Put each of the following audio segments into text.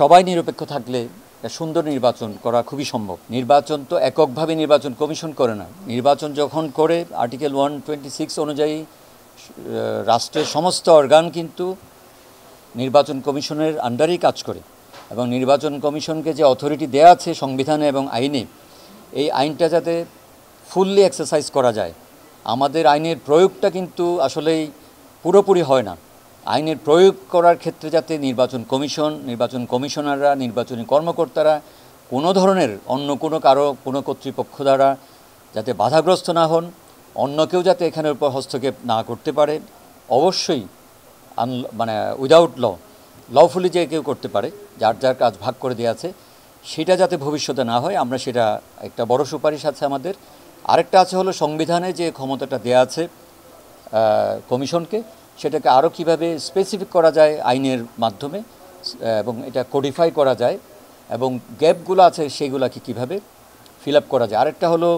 সবাই নিরপেক্ষ থাকলে সুন্দর নির্বাচন করা খুবই সম্ভব। নির্বাচন তো এককভাবে নির্বাচন কমিশন করে না। নির্বাচন যখন করে আর্টিকেল 126 অনুযায়ী রাষ্ট্রের সমস্ত অর্গান কিন্তু নির্বাচন কমিশনের আন্ডারেই কাজ করে, এবং নির্বাচন কমিশনকে যে অথরিটি দেয়া আছে সংবিধানে এবং আইনে, এই আইনটা যাতে ফুললি এক্সারসাইজ করা যায়। আমাদের আইনের প্রয়োগটা কিন্তু আসলেই পুরোপুরি হয় না। আইনের প্রয়োগ করার ক্ষেত্রে যাতে নির্বাচন কমিশন, নির্বাচন কমিশনাররা, নির্বাচনী কর্মকর্তারা কোনো ধরনের অন্য কোনো কর্তৃপক্ষ দ্বারা যাতে বাধাগ্রস্ত না হন, অন্য কেউ যাতে এখানের উপর হস্তক্ষেপ না করতে পারে। অবশ্যই মানে উইদাউট লফুলি যে কেউ করতে পারে, যার যার কাজ ভাগ করে দেওয়া আছে, সেটা যাতে ভবিষ্যতে না হয়, আমরা সেটা একটা বড় সুপারিশ আছে আমাদের। আরেকটা আছে হলো সংবিধানে যে ক্ষমতাটা দেয়া আছে কমিশনকে, সেটাকে আরও কীভাবে স্পেসিফিক করা যায় আইনের মাধ্যমে, এবং এটা কোডিফাই করা যায়, এবং গ্যাপগুলো আছে সেগুলোকে কীভাবে ফিল আপ করা যায়। আরেকটা হলো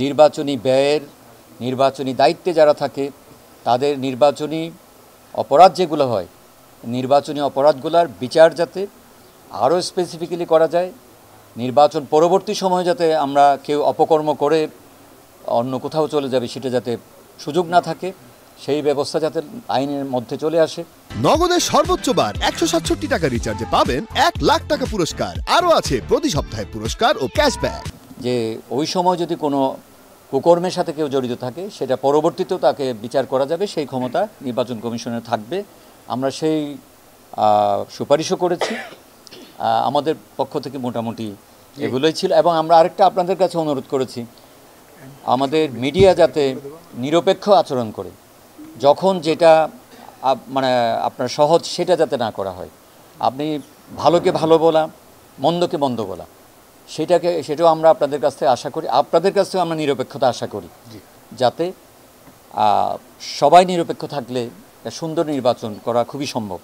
নির্বাচনী ব্যয়ের, নির্বাচনী দায়িত্বে যারা থাকে তাদের নির্বাচনী অপরাধ যেগুলো হয়, নির্বাচনী অপরাধগুলোর বিচার যাতে আরও স্পেসিফিক্যালি করা যায়। নির্বাচন পরবর্তী সময়ে যাতে আমরা কেউ অপকর্ম করে অন্য কোথাও চলে যাবে সেটা যাতে সুযোগ না থাকে, সেই ব্যবস্থা যাতে আইনের মধ্যে চলে আসে। নগদের সর্বোচ্চ বার 167 টাকা রিচার্জে পাবেন 1 লাখ টাকা পুরস্কার। আরও আছে প্রতি সপ্তাহে পুরস্কার ও ক্যাশব্যাক। যে ওই সময় যদি কোনো কুকর্মের সাথে কেউ জড়িত থাকে, সেটা পরবর্তীতেও তাকে বিচার করা যাবে, সেই ক্ষমতা নির্বাচন কমিশনের থাকবে। আমরা সেই সুপারিশও করেছি। আমাদের পক্ষ থেকে মোটামুটি এগুলোই ছিল। এবং আমরা আরেকটা আপনাদের কাছে অনুরোধ করেছি, আমাদের মিডিয়া যাতে নিরপেক্ষ আচরণ করে, যখন যেটা মানে আপনার সহজ সেটা যাতে না করা হয়। আপনি ভালোকে ভালো বলা, মন্দকে মন্দ বলা, সেটাও আমরা আপনাদের কাছ থেকে আশা করি। আপনাদের কাছ থেকে আমরা নিরপেক্ষতা আশা করি, যাতে সবাই নিরপেক্ষ থাকলে সুন্দর নির্বাচন করা খুবই সম্ভব।